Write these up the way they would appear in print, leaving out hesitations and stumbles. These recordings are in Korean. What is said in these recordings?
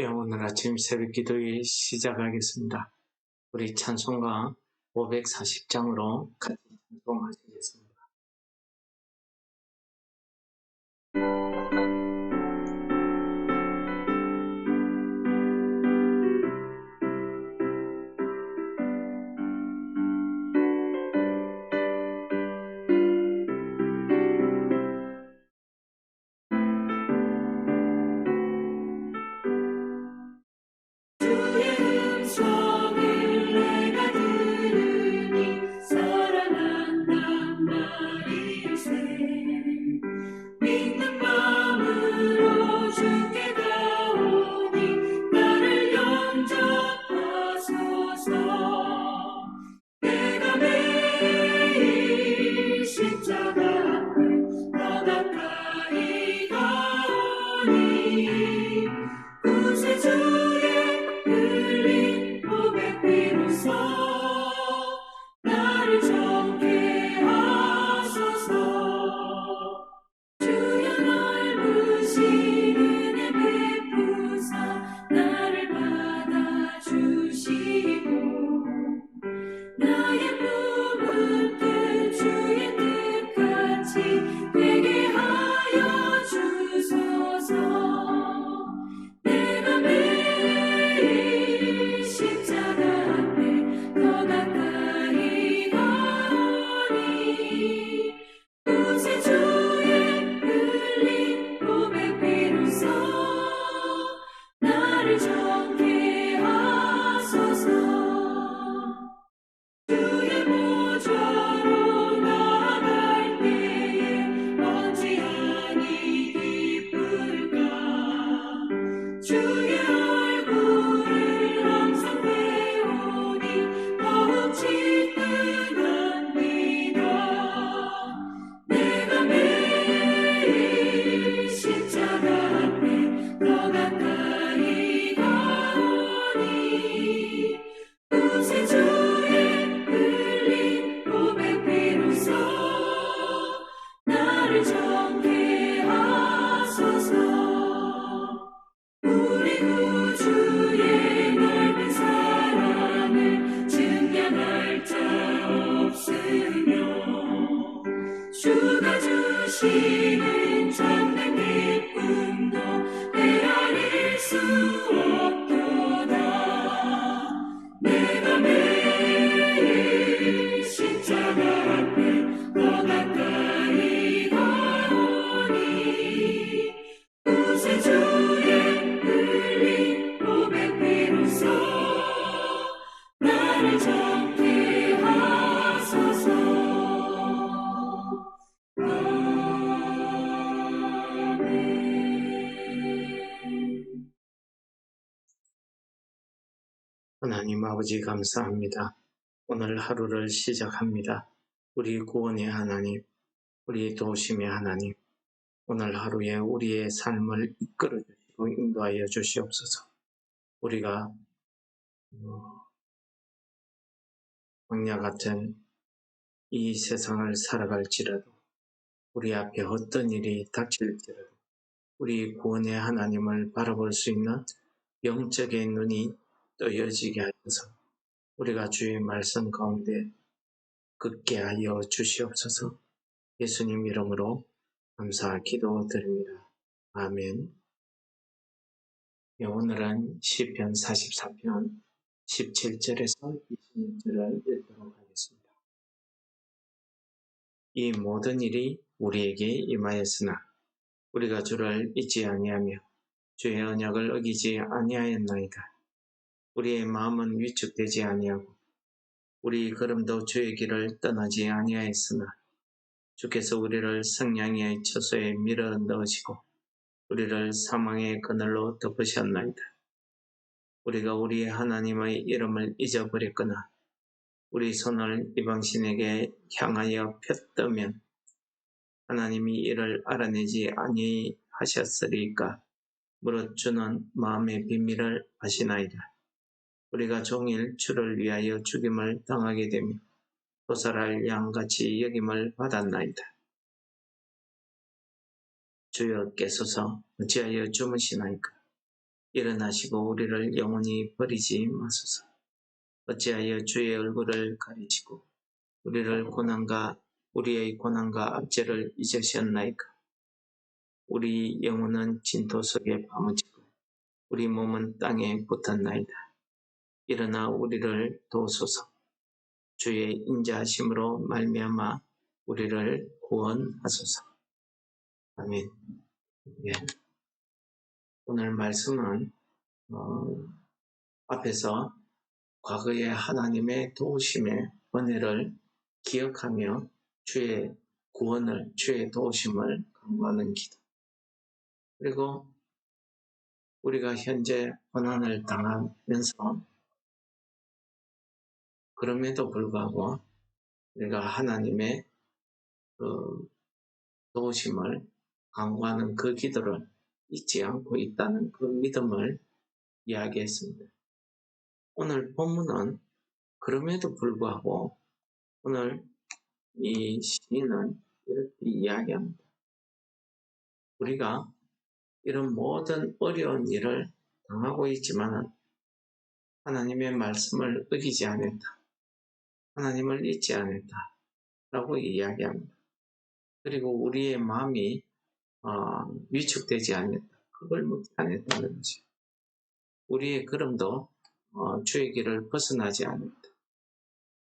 오늘 아침 새벽 기도회 시작하겠습니다. 우리 찬송가 540장으로 같이 찬송하시겠습니다. 주가 주시는 참된 기쁨도 헤아릴 수 없도다. 내가 매일 십자가 앞에 더 가까이 가오니 구세주의 흘린 고백비로소 나를 정케 하소서. 하나님 아버지 감사합니다. 오늘 하루를 시작합니다. 우리 구원의 하나님, 우리 도심의 하나님, 오늘 하루에 우리의 삶을 이끌어 주시고 인도하여 주시옵소서. 우리가 광야 같은 이 세상을 살아갈지라도 우리 앞에 어떤 일이 닥칠지라도 우리 구원의 하나님을 바라볼 수 있는 영적인 눈이 떠여지게 하셔서 우리가 주의 말씀 가운데 굳게 하여 주시옵소서. 예수님 이름으로 감사 기도드립니다. 아멘. 오늘은 시편 44편 17절에서 26절을 읽도록 하겠습니다. 이 모든 일이 우리에게 임하였으나 우리가 주를 잊지 아니하며 주의 언약을 어기지 아니하였나이다. 우리의 마음은 위축되지 아니하고 우리 걸음도 주의 길을 떠나지 아니하였으나 주께서 우리를 성냥의 처소에 밀어 넣으시고 우리를 사망의 그늘로 덮으셨나이다. 우리가 우리의 하나님의 이름을 잊어버렸거나 우리 손을 이방신에게 향하여 폈다면 하나님이 이를 알아내지 아니하셨으리까. 무릇 주는 마음의 비밀을 아시나이다. 우리가 종일 주를 위하여 죽임을 당하게 되며 도살할 양같이 여김을 받았나이다. 주여, 어찌하여 주무시나이까. 주의 은혜가 어찌하여 주무시나이까. 일어나시고 우리를 영원히 버리지 마소서. 어찌하여 주의 얼굴을 가리시고 우리의 고난과 압제를 잊으셨나이까. 우리 영혼은 진토 속에 파묻히고 우리 몸은 땅에 붙었나이다. 일어나 우리를 도우소서. 주의 인자하심으로 말미암아 우리를 구원하소서. 아멘. 예. 오늘 말씀은 앞에서 과거의 하나님의 도우심의 은혜를 기억하며 주의 구원을, 주의 도우심을 간구하는 기도. 그리고 우리가 현재 고난을 당하면서 그럼에도 불구하고 우리가 하나님의 그 도우심을 간구하는 그 기도를 잊지 않고 있다는 그 믿음을 이야기했습니다. 오늘 본문은 그럼에도 불구하고 오늘 이 시인은 이렇게 이야기합니다. 우리가 이런 모든 어려운 일을 당하고 있지만 하나님의 말씀을 어기지 않았다. 하나님을 잊지 않았다. 라고 이야기합니다. 그리고 우리의 마음이 위축되지 않았다. 그걸 묻지 않았다는 것이죠. 우리의 걸음도 주의 길을 벗어나지 않았다.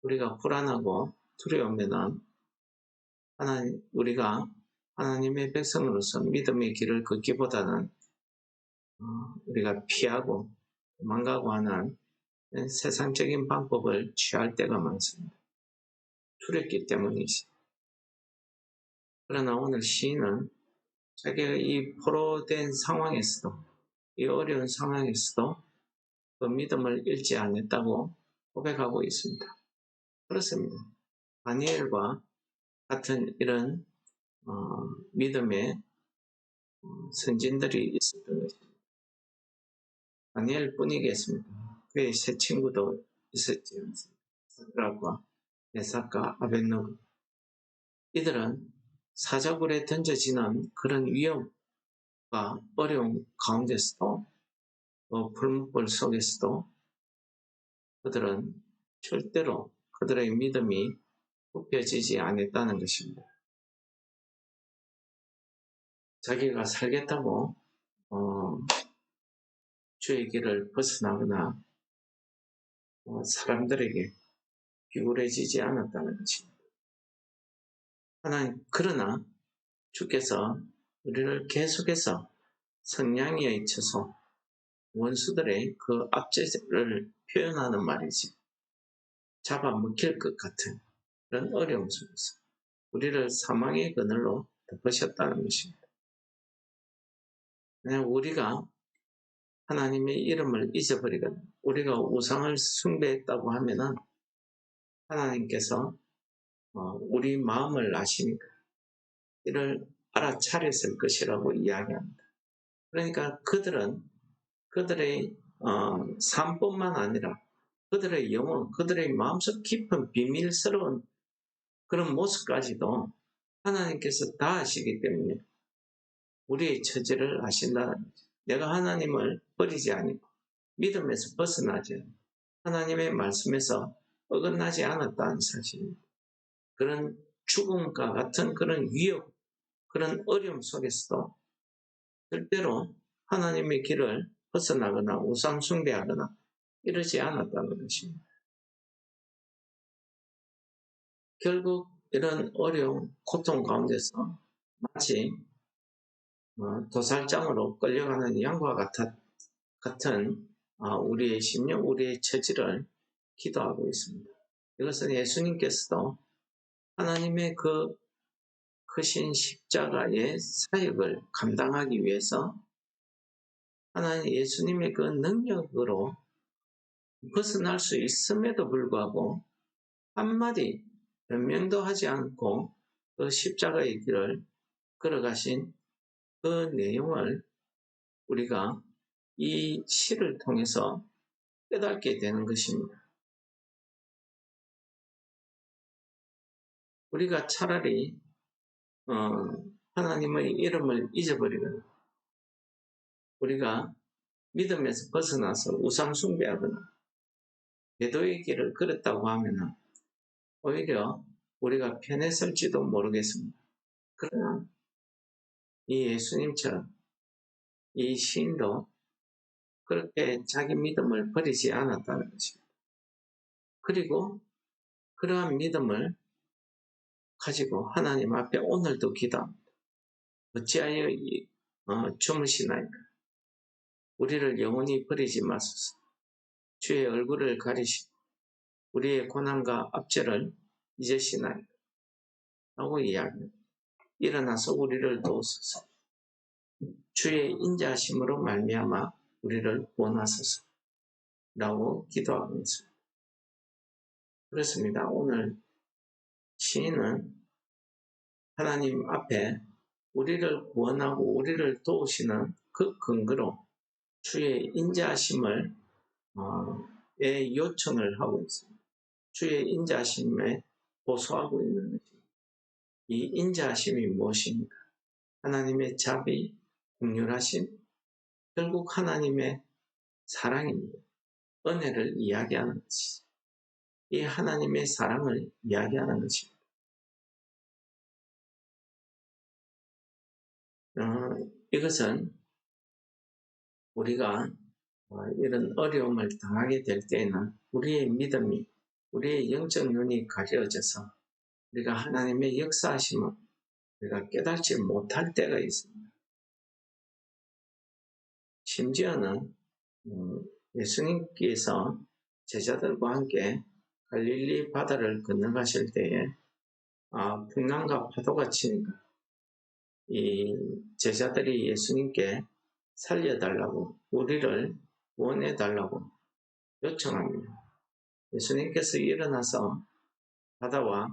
우리가 불안하고 두려우면은 우리가 하나님의 백성으로서 믿음의 길을 걷기보다는 우리가 피하고 도망가고 하는 세상적인 방법을 취할 때가 많습니다. 두렵기 때문이지. 그러나 오늘 시인은 자기가 이 포로된 상황에서도, 이 어려운 상황에서도 그 믿음을 잃지 않았다고 고백하고 있습니다. 그렇습니다. 다니엘과 같은 이런 믿음의 선진들이 있었던 것입니다. 다니엘 뿐이겠습니다. 그의 세 친구도 있었지 않습니까? 사드락과 메삭과 아벳노고. 이들은 사자굴에 던져지는 그런 위험과 어려움 가운데서도 불문불 속에서도 그들은 절대로 그들의 믿음이 굽혀지지 않았다는 것입니다. 자기가 살겠다고 주의 길을 벗어나거나 사람들에게 비굴해지지 않았다는 것입니다. 그러나 주께서 우리를 계속해서 성냥이에 쳐서 원수들의 그 압제를 표현하는 말이지, 잡아먹힐 것 같은 그런 어려움 속에서 우리를 사망의 그늘로 덮으셨다는 것입니다. 그냥 우리가 하나님의 이름을 잊어버리거나 우리가 우상을 숭배했다고 하면은 하나님께서 우리 마음을 아시니까 이를 알아차렸을 것이라고 이야기합니다. 그러니까 그들의 삶뿐만 아니라 그들의 영혼, 그들의 마음속 깊은 비밀스러운 그런 모습까지도 하나님께서 다 아시기 때문에 우리의 처지를 아신다는 거죠. 내가 하나님을 버리지 아니고 믿음에서 벗어나지 않고 하나님의 말씀에서 어긋나지 않았다는 사실입니다. 그런 죽음과 같은 그런 위협, 그런 어려움 속에서도 절대로 하나님의 길을 벗어나거나 우상 숭배하거나 이러지 않았다는 것입니다. 결국 이런 어려움, 고통 가운데서 마치 도살장으로 끌려가는 양과 같은 우리의 심령, 우리의 처지를 기도하고 있습니다. 이것은 예수님께서도 하나님의 그 크신 십자가의 사역을 감당하기 위해서 하나님 예수님의 그 능력으로 벗어날 수 있음에도 불구하고 한마디 변명도 하지 않고 그 십자가의 길을 걸어가신 그 내용을 우리가 이 시를 통해서 깨닫게 되는 것입니다. 우리가 차라리 하나님의 이름을 잊어버리거나 우리가 믿음에서 벗어나서 우상 숭배하거나 배도의 길을 걸었다고 하면 오히려 우리가 편했을지도 모르겠습니다. 그러나 이 예수님처럼 이 시인도 그렇게 자기 믿음을 버리지 않았다는 것입니다. 그리고 그러한 믿음을 가지고 하나님 앞에 오늘도 기도합니다. 어찌하여 주무시나이까? 우리를 영원히 버리지 마소서. 주의 얼굴을 가리시고 우리의 고난과 압제를 잊으시나이까? 라고 이야기합니다. 일어나서 우리를 도우소서. 주의 인자하심으로 말미암아 우리를 구원하소서. 라고 기도하고 있습니다. 그렇습니다. 오늘 시인은 하나님 앞에 우리를 구원하고 우리를 도우시는 그 근거로 주의 인자하심을 요청을 하고 있습니다. 주의 인자하심에 호소하고 있는 것입니다. 이 인자하심이 무엇입니까? 하나님의 자비, 긍휼하심, 결국 하나님의 사랑입니다. 은혜를 이야기하는 것이죠. 이 하나님의 사랑을 이야기하는 것입니다. 이것은 우리가 이런 어려움을 당하게 될 때에는 우리의 믿음이, 우리의 영적 눈이 가려져서 우리가 하나님의 역사하심을 우리가 깨닫지 못할 때가 있습니다. 심지어는 예수님께서 제자들과 함께 갈릴리 바다를 건너가실 때에 풍랑과 파도가 치니까 이 제자들이 예수님께 살려달라고, 우리를 구원해달라고 요청합니다. 예수님께서 일어나서 바다와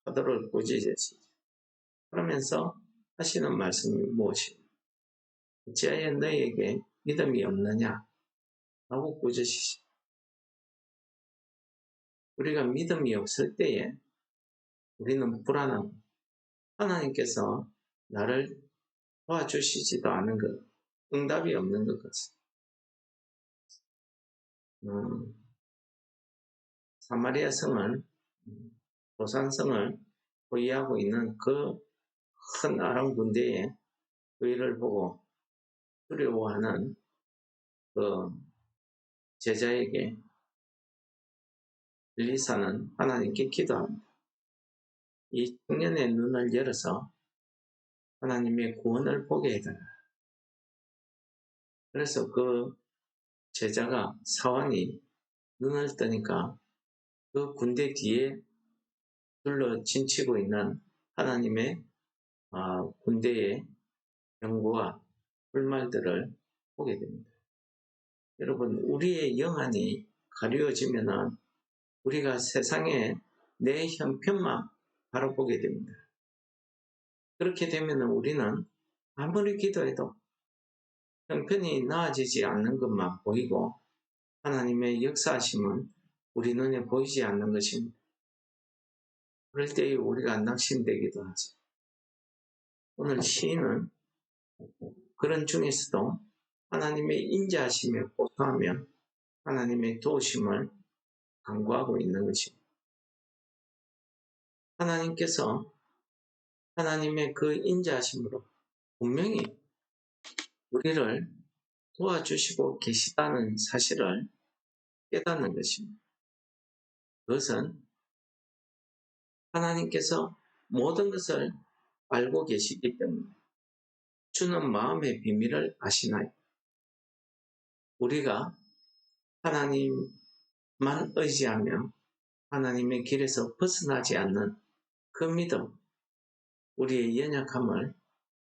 파도를 꾸짖으시죠. 그러면서 하시는 말씀이 무엇입니까? 어찌하여 너희에게 믿음이 없느냐? 라고 꾸짖으시죠. 우리가 믿음이 없을 때에 우리는 불안하고 하나님께서 나를 도와주시지도 않은 것, 응답이 없는 것 같습니다. 사마리아 성을, 도산성을 보유하고 있는 그 큰 아람 군대의 그이를 보고 두려워하는 그 제자에게 엘리사는 하나님께 기도합니다. 이 청년의 눈을 열어서 하나님의 구원을 보게 해달라. 그래서 그 제자가, 사환이 눈을 뜨니까 그 군대 뒤에 둘러 진치고 있는 하나님의 군대의 병거와 불말들을 보게 됩니다. 여러분, 우리의 영안이 가려지면은 우리가 세상에 내 형편만 바라보게 됩니다. 그렇게 되면 우리는 아무리 기도해도 형편이 나아지지 않는 것만 보이고 하나님의 역사하심은 우리 눈에 보이지 않는 것입니다. 그럴 때에 우리가 낙심되기도 하죠. 오늘 시인은 그런 중에서도 하나님의 인자하심에 호소하며 하나님의 도우심을 간구하고 있는 것입니다. 하나님께서 하나님의 그 인자하심으로 분명히 우리를 도와주시고 계시다는 사실을 깨닫는 것입니다. 그것은 하나님께서 모든 것을 알고 계시기 때문에 주는 마음의 비밀을 아시나요? 우리가 하나님만 의지하며 하나님의 길에서 벗어나지 않는 그 믿음, 우리의 연약함을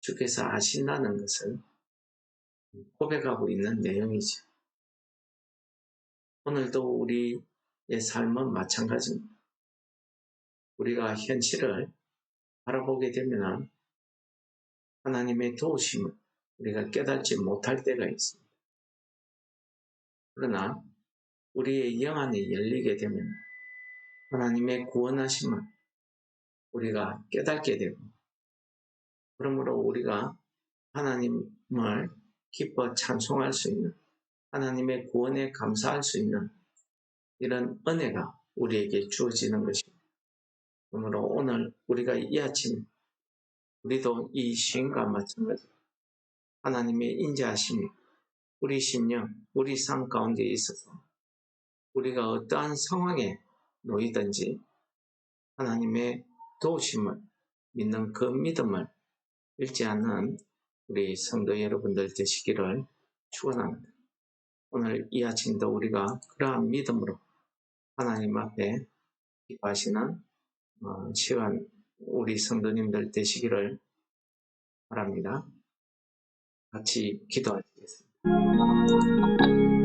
주께서 아신다는 것을 고백하고 있는 내용이죠. 오늘도 우리의 삶은 마찬가지입니다. 우리가 현실을 바라보게 되면 하나님의 도우심을 우리가 깨닫지 못할 때가 있습니다. 그러나 우리의 영안이 열리게 되면 하나님의 구원하심을 우리가 깨닫게 되고, 그러므로 우리가 하나님을 기뻐 찬송할 수 있는 하나님의 구원에 감사할 수 있는 이런 은혜가 우리에게 주어지는 것입니다. 그러므로 오늘 우리가 이 아침 우리도 이 시인과 마찬가지로 하나님의 인자하심이 우리 심령, 우리 삶 가운데 있어서 우리가 어떠한 상황에 놓이든지 하나님의 도우심을 믿는 그 믿음을 잃지 않는 우리 성도 여러분들 되시기를 축원합니다. 오늘 이 아침도 우리가 그러한 믿음으로 하나님 앞에 기뻐하시는 시간 우리 성도님들 되시기를 바랍니다. 같이 기도하시겠습니다.